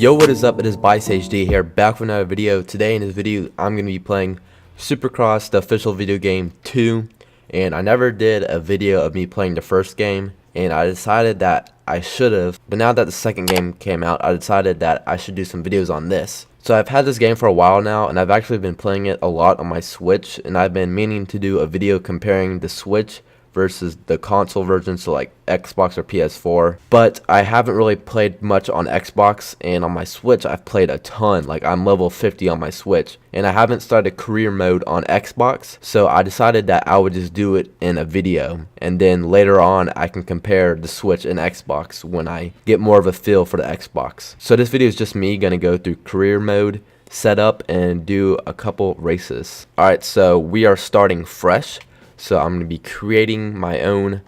Yo, what is up? It is BiceHD here, back with another video. Today in this video, I'm going to be playing Supercross, the official video game 2. And I never did a video of me playing the first game, and I decided that I should have. But now that the second game came out, I decided that I should do some videos on this. So I've had this game for a while now, and I've actually been playing it a lot on my Switch. And I've been meaning to do a video comparing the Switch versus the console version, so like Xbox or PS4, but I haven't really played much on Xbox, and on my Switch I've played a ton. Like, I'm level 50 on my Switch, and I haven't started career mode on Xbox, so I decided that I would just do it in a video, and then later on I can compare the Switch and Xbox when I get more of a feel for the Xbox. So this video is just me gonna go through career mode, setup, and do a couple races. Alright, so we are starting fresh. So I'm going to be creating my own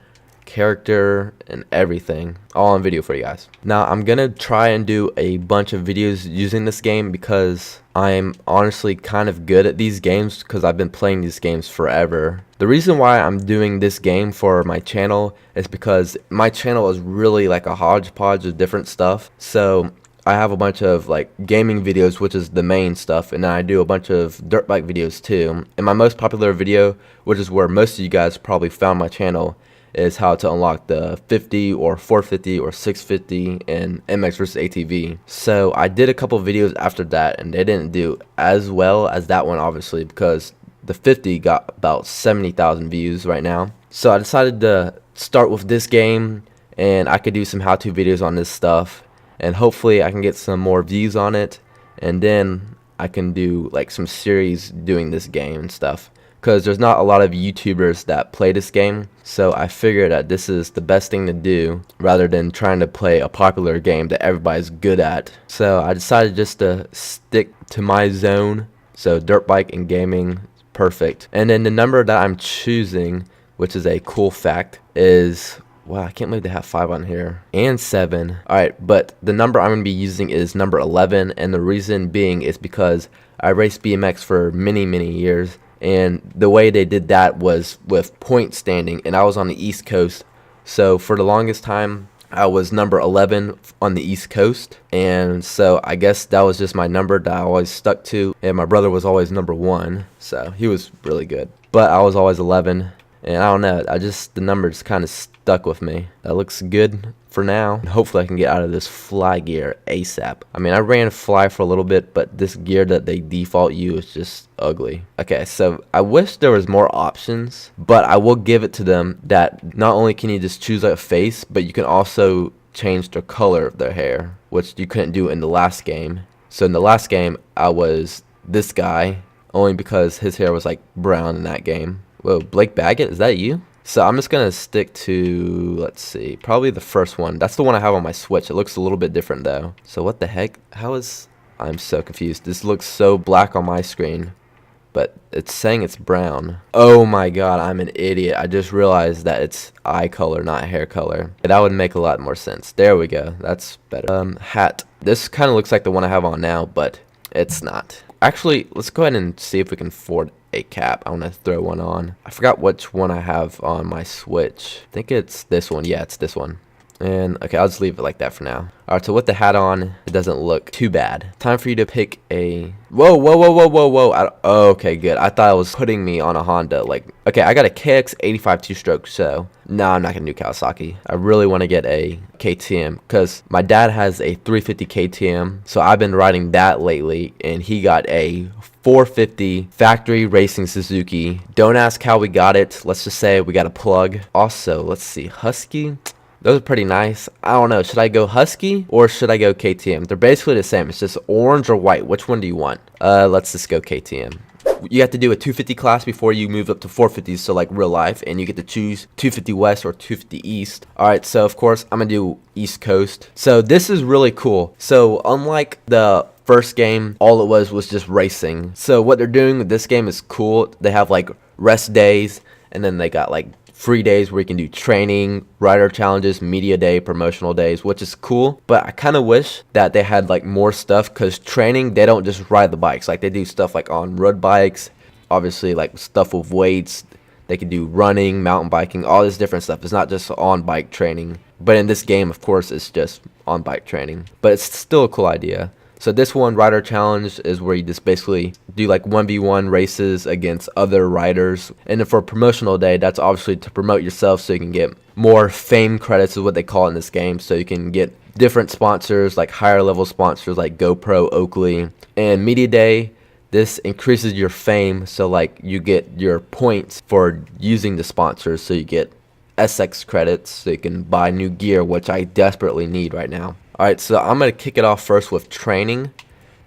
character and everything, all on video for you guys. Now I'm going to try and do a bunch of videos using this game because I'm honestly kind of good at these games because I've been playing these games forever. The reason why I'm doing this game for my channel is because my channel is really like a hodgepodge of different stuff. So I have a bunch of like gaming videos, which is the main stuff, and then I do a bunch of dirt bike videos too. And my most popular video, which is where most of you guys probably found my channel, is how to unlock the 50 or 450 or 650 in MX vs ATV. So I did a couple videos after that, and they didn't do as well as that one, obviously, because the 50 got about 70,000 views right now. So I decided to start with this game, and I could do some how-to videos on this stuff, and hopefully I can get some more views on it, and then I can do like some series doing this game and stuff, because there's not a lot of YouTubers that play this game. So I figured that this is the best thing to do rather than trying to play a popular game that everybody's good at. So I decided just to stick to my zone, so dirt bike and gaming, perfect. And then the number that I'm choosing, which is a cool fact, is, wow, I can't believe they have 5 on here. And 7. Alright, but the number I'm going to be using is number 11. And the reason being is because I raced BMX for many, many years. And the way they did that was with point standing. And I was on the East Coast. So for the longest time, I was number 11 on the East Coast. And so I guess that was just my number that I always stuck to. And my brother was always number 1. So he was really good. But I was always 11. And I don't know, the number just kind of stuck with me. That looks good for now. Hopefully I can get out of this fly gear ASAP. I mean, I ran fly for a little bit, but this gear that they default you is just ugly. Okay, so I wish there was more options, but I will give it to them that not only can you just choose a face, but you can also change the color of their hair, which you couldn't do in the last game. So in the last game, I was this guy, only because his hair was like brown in that game. Whoa, Blake Baggett, is that you? So I'm just going to stick to, let's see, probably the first one. That's the one I have on my Switch. It looks a little bit different though. So what the heck? I'm so confused. This looks so black on my screen, but it's saying it's brown. Oh my god, I'm an idiot. I just realized that it's eye color, not hair color. That would make a lot more sense. There we go. That's better. Hat. This kind of looks like the one I have on now, but it's not. Actually, let's go ahead and see if we can afford a cap. I want to throw one on. I forgot which one I have on my Switch. I think it's this one. Yeah, it's this one. And okay, I'll just leave it like that for now. Alright, so with the hat on, it doesn't look too bad. Time for you to pick a... Whoa, whoa, whoa, whoa, whoa, whoa. Oh, okay, good. I thought it was putting me on a Honda. Like, okay, I got a KX85 two-stroke, so no, I'm not going to do Kawasaki. I really want to get a KTM because my dad has a 350 KTM, so I've been riding that lately, and he got a 450 factory racing Suzuki. Don't ask how we got it. Let's just say we got a plug. Also, let's see, Husky. Those are pretty nice. I don't know. Should I go Husky or should I go KTM? They're basically the same. It's just orange or white. Which one do you want? Let's just go KTM. You have to do a 250 class before you move up to 450s, so like real life, and you get to choose 250 West or 250 East. Alright, so of course I'm gonna do East Coast. So this is really cool. So unlike the first game, all it was just racing. So what they're doing with this game is cool. They have like rest days, and then they got like free days where you can do training, rider challenges, media day, promotional days, which is cool. But I kind of wish that they had like more stuff, because training, they don't just ride the bikes. Like, they do stuff like on road bikes, obviously like stuff with weights. They can do running, mountain biking, all this different stuff. It's not just on bike training. But in this game, of course, it's just on bike training. But it's still a cool idea. So this one, Rider Challenge, is where you just basically do like 1v1 races against other riders. And then for promotional day, that's obviously to promote yourself so you can get more fame credits is what they call it in this game. So you can get different sponsors, like higher level sponsors like GoPro, Oakley. And Media Day, this increases your fame, so like you get your points for using the sponsors, so you get SX credits so you can buy new gear, which I desperately need right now. Alright, so I'm going to kick it off first with training,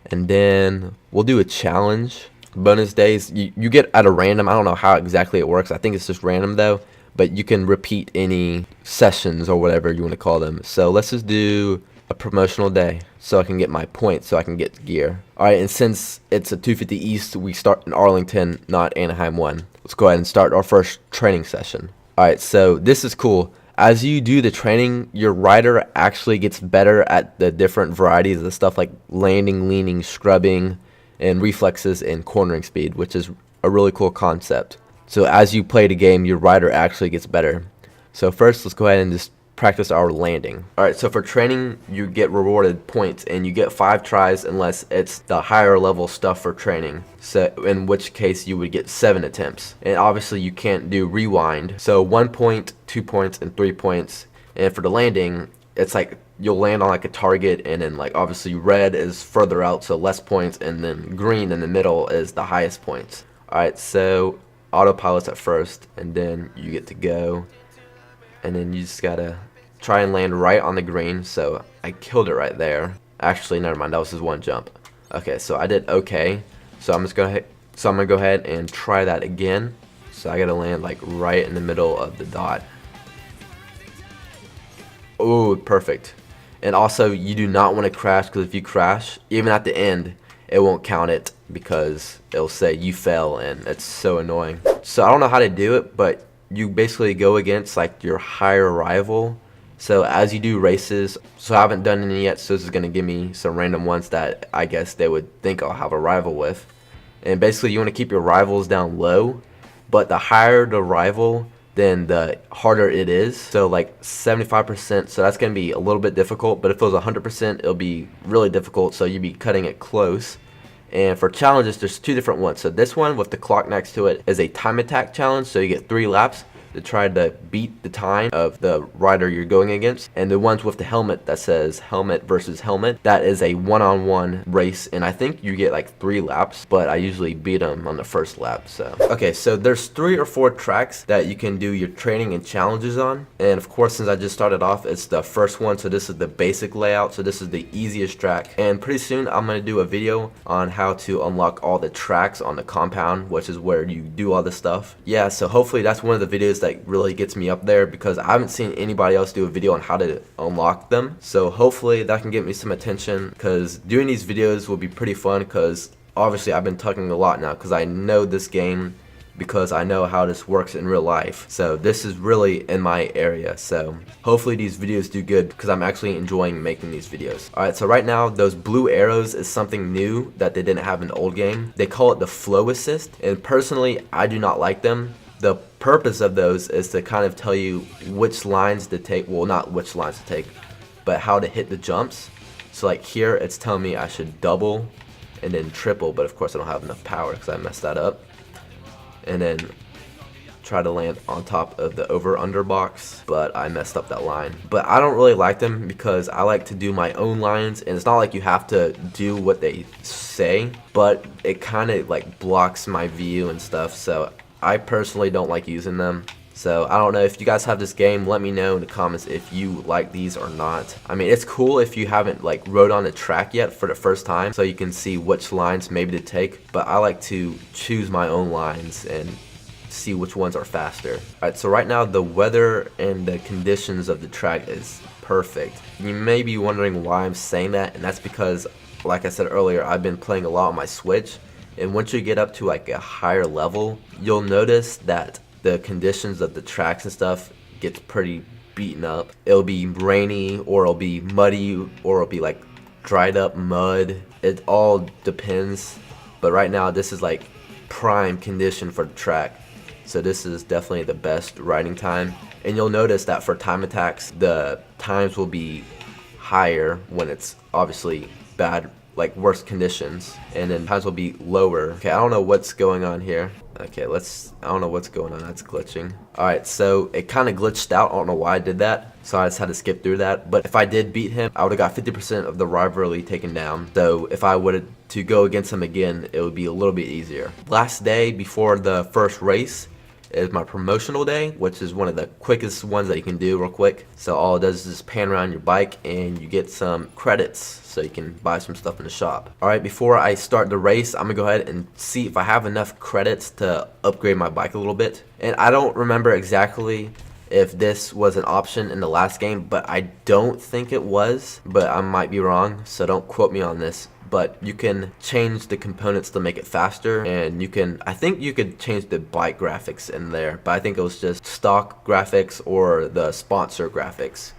and then we'll do a challenge. Bonus days, you get at a random, I don't know how exactly it works, I think it's just random though, but you can repeat any sessions or whatever you want to call them. So let's just do a promotional day so I can get my points, so I can get gear. Alright, and since it's a 250 East, we start in Arlington, not Anaheim 1. Let's go ahead and start our first training session. Alright, so this is cool. As you do the training, your rider actually gets better at the different varieties of stuff like landing, leaning, scrubbing, and reflexes and cornering speed, which is a really cool concept. So as you play the game, your rider actually gets better. So first, let's go ahead and just practice our landing. Alright, so for training, you get rewarded points, and you get 5 tries unless it's the higher level stuff for training, so in which case you would get 7 attempts. And obviously you can't do rewind, so 1 point, 2 points, and 3 points. And for the landing, it's like you'll land on like a target, and then like obviously red is further out, so less points, and then green in the middle is the highest points. Alright, so autopilot's at first, and then you get to go, and then you just gotta try and land right on the green. So I killed it right there. Actually, never mind, that was just one jump. Okay, so I did okay. So I'm gonna go ahead and try that again. So I gotta land like right in the middle of the dot. Oh, perfect. And also, you do not want to crash, because if you crash, even at the end, it won't count it because it'll say you fell, and it's so annoying. So I don't know how to do it, but you basically go against like your higher rival. So as you do races, so I haven't done any yet, so this is going to give me some random ones that I guess they would think I'll have a rival with. And basically you want to keep your rivals down low, but the higher the rival, then the harder it is. So like 75%, so that's going to be a little bit difficult, but if it was 100%, it'll be really difficult, so you'd be cutting it close. And for challenges, there's 2 different ones. So this one with the clock next to it is a time attack challenge, so you get 3 laps to try to beat the time of the rider you're going against. And the ones with the helmet that says helmet versus helmet, that is a one-on-one race, and I think you get like 3 laps, but I usually beat them on the first lap. So okay, so there's 3 or 4 tracks that you can do your training and challenges on, and of course, since I just started off, it's the first one, so this is the basic layout, so this is the easiest track. And pretty soon I'm going to do a video on how to unlock all the tracks on the compound, which is where you do all this stuff. Yeah, so hopefully that's one of the videos that really gets me up there, because I haven't seen anybody else do a video on how to unlock them. So hopefully that can get me some attention, because doing these videos will be pretty fun, because obviously I've been talking a lot now because I know this game, because I know how this works in real life. So this is really in my area, so hopefully these videos do good, because I'm actually enjoying making these videos. Alright, so right now those blue arrows is something new that they didn't have in the old game. They call it the flow assist, and personally I do not like them. The purpose of those is to kind of tell you which lines to take, well, not which lines to take, but how to hit the jumps. So like here it's telling me I should double and then triple, but of course I don't have enough power because I messed that up. And then try to land on top of the over-under box, but I messed up that line. But I don't really like them, because I like to do my own lines, and it's not like you have to do what they say, but it kind of like blocks my view and stuff, so I personally don't like using them. So I don't know, if you guys have this game, let me know in the comments if you like these or not. I mean, it's cool if you haven't like rode on the track yet for the first time, so you can see which lines maybe to take, but I like to choose my own lines and see which ones are faster. Alright, so right now the weather and the conditions of the track is perfect. You may be wondering why I'm saying that, and that's because, like I said earlier, I've been playing a lot on my Switch, and once you get up to like a higher level, you'll notice that the conditions of the tracks and stuff gets pretty beaten up. It'll be rainy, or it'll be muddy, or it'll be like dried up mud. It all depends, but right now this is like prime condition for the track. So this is definitely the best riding time. And you'll notice that for time attacks, the times will be higher when it's obviously bad, like worse conditions, and then times will be lower. Okay, I don't know what's going on here. Okay, I don't know what's going on, that's glitching. Alright, so it kind of glitched out, I don't know why I did that, so I just had to skip through that. But if I did beat him, I would have got 50% of the rivalry taken down. So if I would to go against him again, it would be a little bit easier. Last day before the first race is my promotional day, which is one of the quickest ones that you can do real quick. So all it does is just pan around your bike and you get some credits so you can buy some stuff in the shop. Alright, before I start the race, I'm gonna go ahead and see if I have enough credits to upgrade my bike a little bit. And I don't remember exactly if this was an option in the last game, but I don't think it was, but I might be wrong, so don't quote me on this. But you can change the components to make it faster, and I think you could change the bike graphics in there, but I think it was just stock graphics or the sponsor graphics.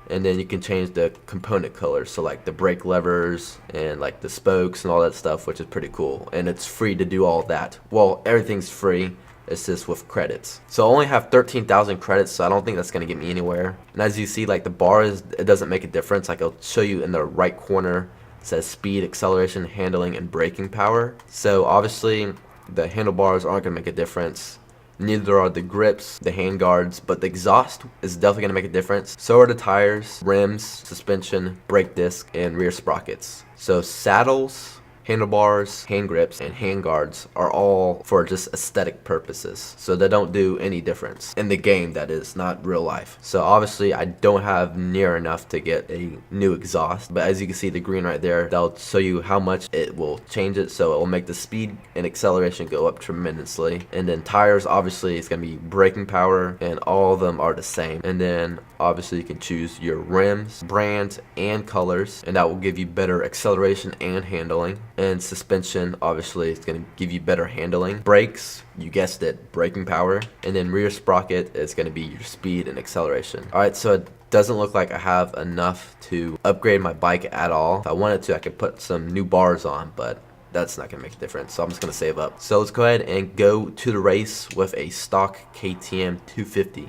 And then you can change the component colors, so like the brake levers and like the spokes and all that stuff, which is pretty cool. And it's free to do all that. Well, everything's free. It's just with credits. So I only have 13,000 credits, so I don't think that's gonna get me anywhere. And as you see, like the bars, it doesn't make a difference. Like I'll show you in the right corner, it says speed, acceleration, handling, and braking power. So obviously the handlebars aren't gonna make a difference. Neither are the grips, the hand guards, but the exhaust is definitely gonna make a difference. So are the tires, rims, suspension, brake disc, and rear sprockets. So saddles, handlebars, hand grips, and hand guards are all for just aesthetic purposes, so they don't do any difference in the game, that is, not real life. So obviously I don't have near enough to get a new exhaust, but as you can see the green right there, that'll show you how much it will change it. So it will make the speed and acceleration go up tremendously. And then tires, obviously it's gonna be braking power, and all of them are the same. And then obviously you can choose your rims, brands, and colors, and that will give you better acceleration and handling. And suspension, obviously it's going to give you better handling. Brakes, you guessed it, braking power. And then rear sprocket is going to be your speed and acceleration. Alright, so it doesn't look like I have enough to upgrade my bike at all. If I wanted to, I could put some new bars on, but that's not going to make a difference, so I'm just going to save up. So let's go ahead and go to the race with a stock KTM 250.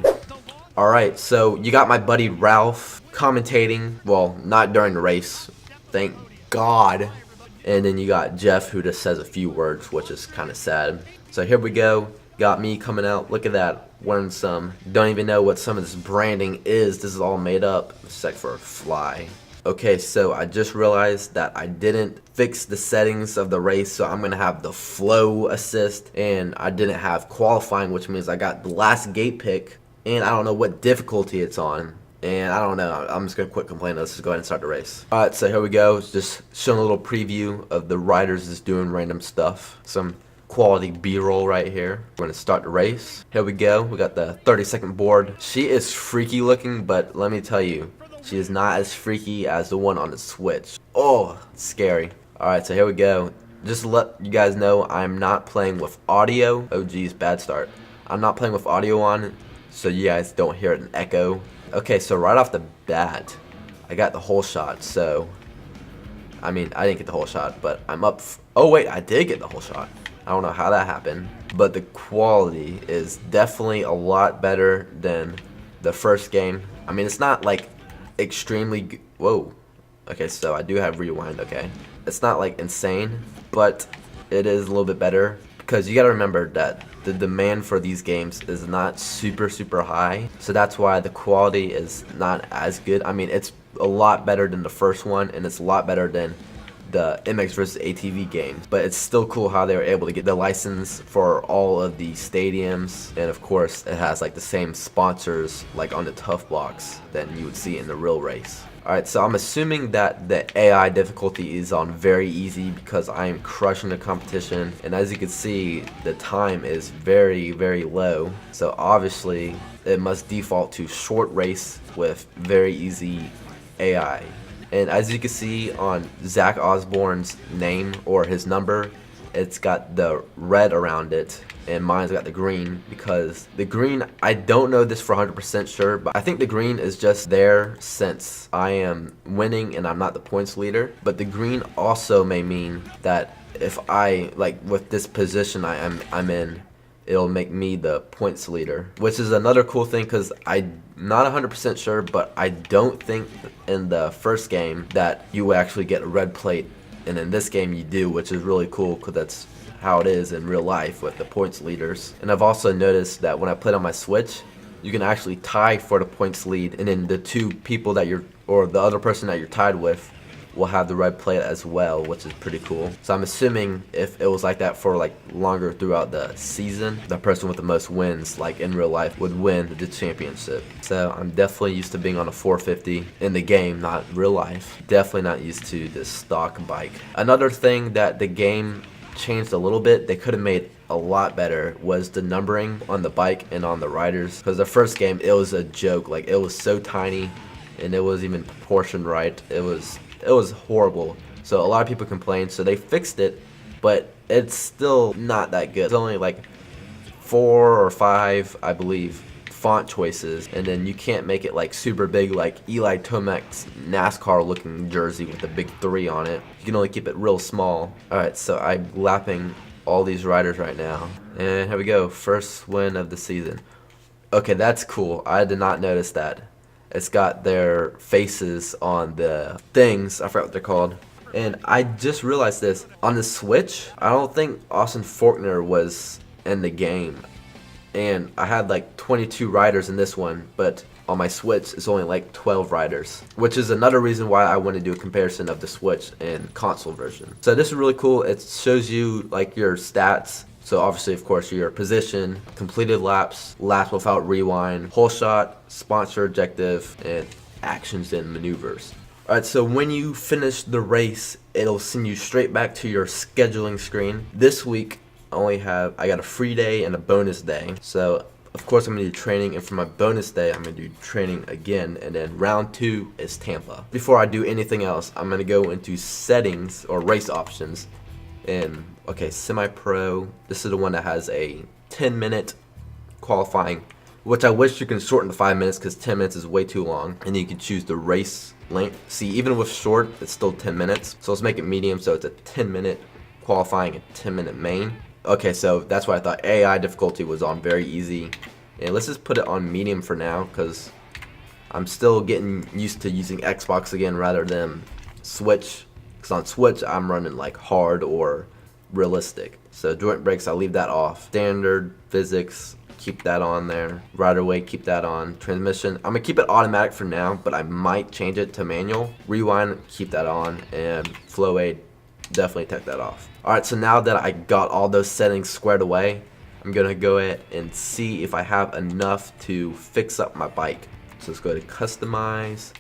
Alright, so you got my buddy Ralph commentating, well, not during the race, thank God. And then you got Jeff, who just says a few words, which is kind of sad. So here we go. Got me coming out. Look at that. Wearing some. Don't even know what some of this branding is. This is all made up. Except for a fly. Okay, so I just realized that I didn't fix the settings of the race. So I'm going to have the flow assist. And I didn't have qualifying, which means I got the last gate pick. And I don't know what difficulty it's on. And I don't know, I'm just going to quit complaining. Let's just go ahead and start the race. Alright, so here we go. Just showing a little preview of the riders just doing random stuff. Some quality B-roll right here. We're going to start the race. Here we go. We got the 30-second board. She is freaky looking, but let me tell you, she is not as freaky as the one on the Switch. Oh, it's scary. Alright, so here we go. Just to let you guys know, I'm not playing with audio. Oh geez, bad start. I'm not playing with audio on, so you guys don't hear an echo. Okay, so right off the bat, I got the whole shot, so, I mean, I didn't get the whole shot, but I'm up, oh wait, I did get the whole shot. I don't know how that happened, but the quality is definitely a lot better than the first game. I mean, it's not like extremely, whoa, okay, so I do have rewind, okay. It's not like insane, but it is a little bit better. Because you gotta remember that the demand for these games is not super high, so that's why the quality is not as good. I mean, it's a lot better than the first one, and it's a lot better than the MX vs ATV games, but it's still cool how they were able to get the license for all of the stadiums, and of course it has like the same sponsors like on the tough blocks that you would see in the real race. Alright, so I'm assuming that the AI difficulty is on very easy because I am crushing the competition. And as you can see, the time is very low. So obviously, it must default to short race with very easy AI. And as you can see on Zach Osborne's name or his number, it's got the red around it, and mine's got the green, because the green, I don't know this for 100% sure, but I think the green is just there since I am winning and I'm not the points leader. But the green also may mean that if I, like with this position I'm in, it'll make me the points leader, which is another cool thing because I'm not 100% sure, but I don't think in the first game that you would actually get a red plate, and in this game you do, which is really cool because that's how it is in real life with the points leaders. And I've also noticed that when I played on my Switch, you can actually tie for the points lead, and then the two people that or the other person that you're tied with will have the red plate as well, which is pretty cool. So I'm assuming if it was like that for like longer throughout the season, the person with the most wins, like in real life, would win the championship. So I'm definitely used to being on a 450 in the game, not real life. Definitely not used to this stock bike. Another thing that the game changed a little bit, they could have made a lot better, was the numbering on the bike and on the riders. Because the first game, it was a joke. Like, it was so tiny and it wasn't even proportioned right. It was horrible. So a lot of people complained, so they fixed it, but it's still not that good. It's only like 4 or 5, I believe, font choices, and then you can't make it like super big like Eli Tomek's NASCAR looking jersey with the big 3 on it. You can only keep it real small. Alright, so I'm lapping all these riders right now, and here we go, first win of the season. Okay, that's cool. I did not notice that. It's got their faces on the things, I forgot what they're called. And I just realized this, on the Switch, I don't think Austin Faulkner was in the game. And I had like 22 riders in this one, but on my Switch it's only like 12 riders. Which is another reason why I want to do a comparison of the Switch and console version. So this is really cool. It shows you like your stats. So obviously, of course, your position, completed laps, laps without rewind, whole shot, sponsor objective, and actions and maneuvers. Alright, so when you finish the race, it'll send you straight back to your scheduling screen. This week, I got a free day and a bonus day. So, of course, I'm going to do training, and for my bonus day, I'm going to do training again, and then round 2 is Tampa. Before I do anything else, I'm going to go into settings or race options. And okay, semi-pro, this is the one that has a 10-minute qualifying, which I wish you can shorten to 5 minutes because 10 minutes is way too long. And then you can choose the race length. See, even with short, it's still 10 minutes. So let's make it medium, so it's a 10-minute qualifying and 10-minute main. Okay, so that's why I thought AI difficulty was on very easy. And let's just put it on medium for now because I'm still getting used to using Xbox again rather than Switch. Because on Switch, I'm running like hard or realistic. So joint brakes, I'll leave that off. Standard, physics, keep that on there. Rider weight, keep that on. Transmission, I'm going to keep it automatic for now, but I might change it to manual. Rewind, keep that on. And flow aid, definitely take that off. Alright, so now that I got all those settings squared away, I'm going to go ahead and see if I have enough to fix up my bike. So let's go to customize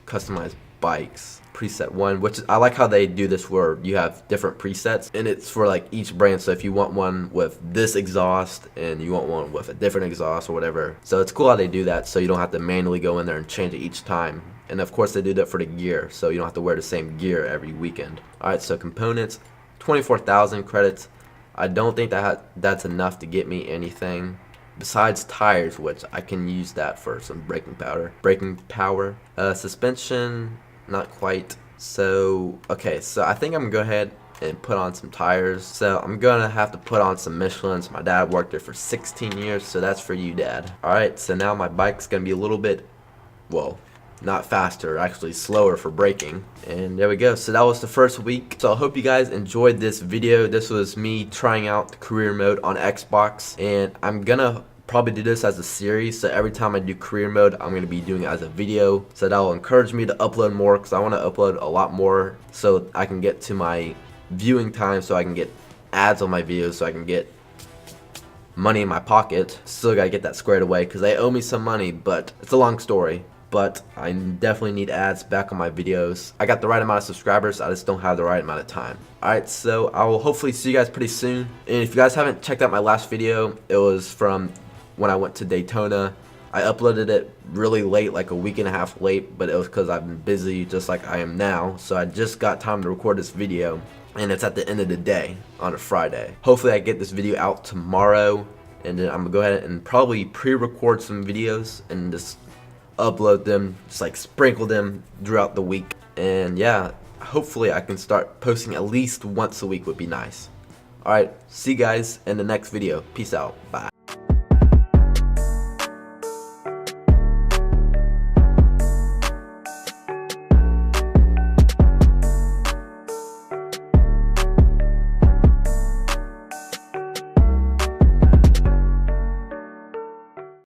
bikes. Preset 1, which I like how they do this where you have different presets, and it's for like each brand. So if you want one with this exhaust and you want one with a different exhaust or whatever, so it's cool how they do that, so you don't have to manually go in there and change it each time. And of course they do that for the gear, so you don't have to wear the same gear every weekend. Alright, so components, 24,000 credits. I don't think that's enough to get me anything besides tires, which I can use that for some braking power. Suspension, not quite. So okay, so I think I'm gonna go ahead and put on some tires. So I'm gonna have to put on some Michelins. My dad worked there for 16 years, so that's for you, Dad. Alright, so now my bike's gonna be a little bit, well, not faster, actually slower for braking. And there we go. So that was the first week. So I hope you guys enjoyed this video. This was me trying out the career mode on Xbox, and I'm gonna probably do this as a series. So every time I do career mode, I'm going to be doing it as a video, so that will encourage me to upload more, because I want to upload a lot more so I can get to my viewing time, so I can get ads on my videos, so I can get money in my pocket. Still got to get that squared away because they owe me some money, but it's a long story. But I definitely need ads back on my videos. I got the right amount of subscribers, I just don't have the right amount of time. Alright, so I will hopefully see you guys pretty soon. And if you guys haven't checked out my last video, it was from when I went to Daytona. I uploaded it really late, like a week and a half late, but it was because I've been busy just like I am now. So I just got time to record this video, and it's at the end of the day on a Friday. Hopefully I get this video out tomorrow, and then I'm gonna go ahead and probably pre-record some videos and just upload them, just like sprinkle them throughout the week. And yeah, hopefully I can start posting at least once a week would be nice. Alright, see you guys in the next video. Peace out. Bye.